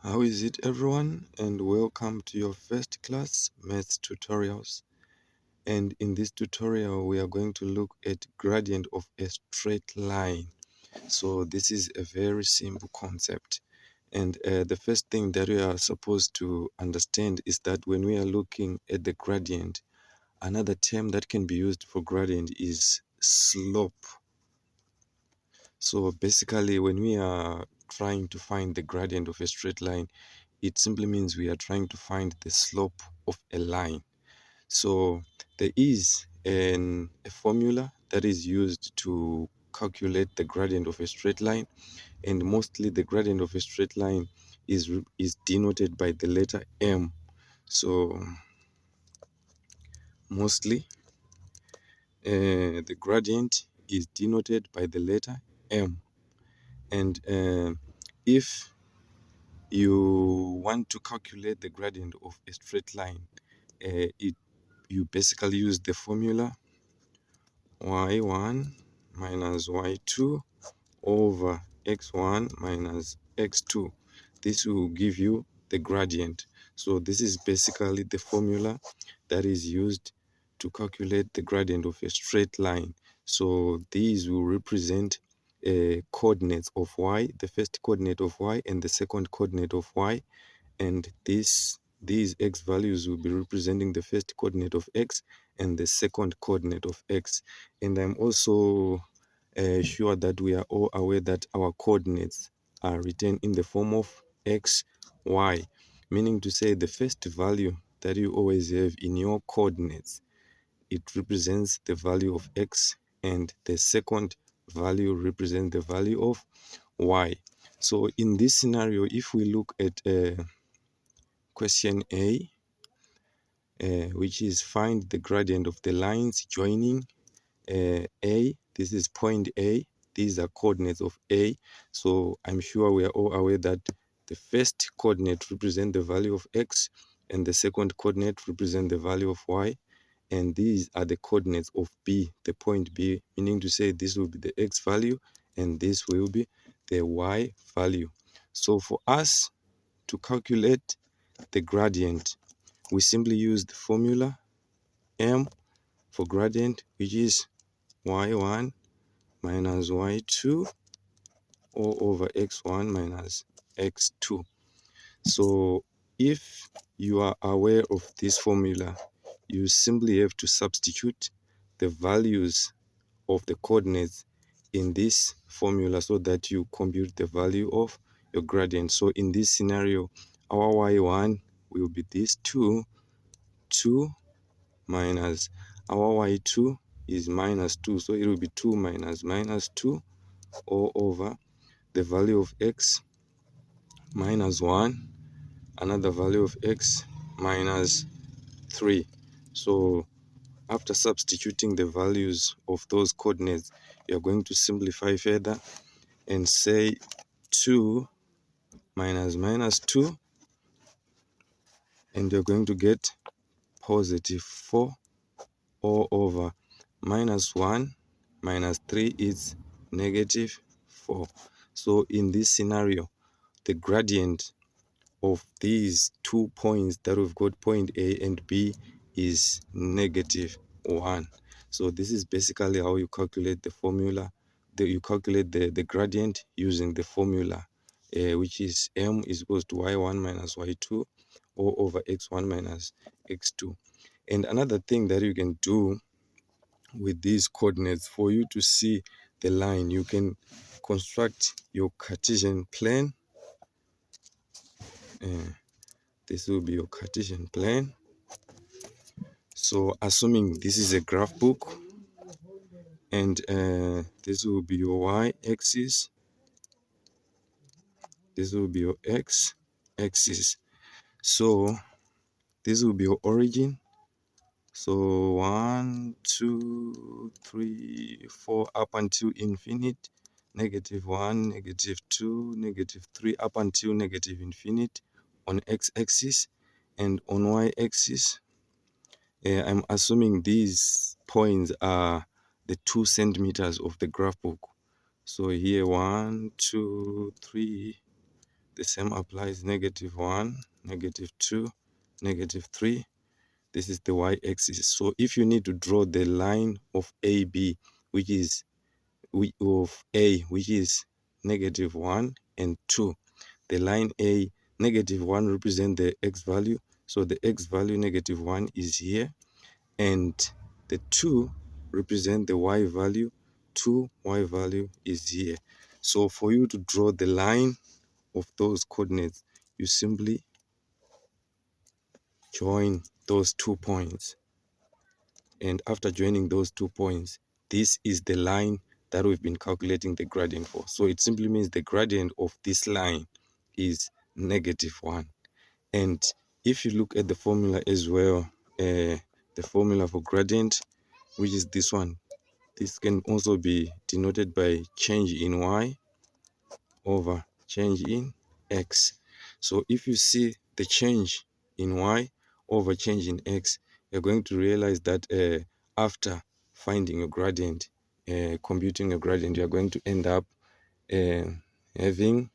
How is it, everyone? And welcome to your first class maths tutorials. And in this tutorial, we are going to look at gradient of a straight line. So this is a very simple concept. And the first thing that we are supposed to understand is that when we are looking at the gradient, another term that can be used for gradient is slope. So basically, when we are trying to find the gradient of a straight line, it simply means we are trying to find the slope of a line. So there is a formula that is used to calculate the gradient of a straight line, and mostly the gradient of a straight line is denoted by the letter m. So mostly the gradient is denoted by the letter m, and if you want to calculate the gradient of a straight line, you basically use the formula y1 minus y2 over x1 minus x2. This will give you the gradient. So this is basically the formula that is used to calculate the gradient of a straight line. So these will represent coordinates of y, the first coordinate of y and the second coordinate of y, and these x values will be representing the first coordinate of x and the second coordinate of x. And I'm also sure that we are all aware that our coordinates are written in the form of x, y, meaning to say the first value that you always have in your coordinates, it represents the value of x, and the second value represents the value of y. So in this scenario, if we look at question A, which is find the gradient of the lines joining A. This is point A. These are coordinates of A. So I'm sure we are all aware that the first coordinate represents the value of X, and the second coordinate represents the value of Y. And these are the coordinates of B, the point B, meaning to say this will be the X value and this will be the Y value. So for us to calculate the gradient, we simply use the formula m for gradient, which is y1 minus y2 all over x1 minus x2. So if you are aware of this formula, you simply have to substitute the values of the coordinates in this formula so that you compute the value of your gradient. So in this scenario, our y1 will be this 2 minus our y2 is minus 2, so it will be 2 minus minus 2 all over the value of x minus 1, another value of x minus 3. So after substituting the values of those coordinates, you are going to simplify further and say 2 minus minus 2, and you're going to get positive 4 all over minus 1 minus 3 is negative 4. So in this scenario, the gradient of these 2 points that we've got, point A and B, is negative 1. So this is basically how you calculate the formula. You calculate the gradient using the formula, which is m is equals to y1 minus y2 all over x1 minus x2. And another thing that you can do with these coordinates, for you to see the line, you can construct your Cartesian plane. This will be your Cartesian plane. So assuming this is a graph book, and this will be your y-axis, this will be your x-axis. So this will be your origin. So 1, 2, 3, 4 up until infinite, -1, -2, -3 up until negative infinite on x-axis, and on y-axis, I'm assuming these points are the 2 centimeters of the graph book. So here 1, 2, 3, the same applies, -1, -2, -3. This is the y-axis. So if you need to draw the line of AB, which is of A, which is -1 and 2, the line A, -1 represent the x value, so the x value -1 is here, and the 2 represent the y value, 2 y value is here. So for you to draw the line of those coordinates, you simply join those 2 points, and after joining those 2 points, this is the line that we've been calculating the gradient for. So it simply means the gradient of this line is -1. And if you look at the formula as well, the formula for gradient, which is this one, this can also be denoted by change in y over change in x. So if you see the change in y over change in x, you're going to realize that after finding a gradient, computing a gradient, you're going to end up having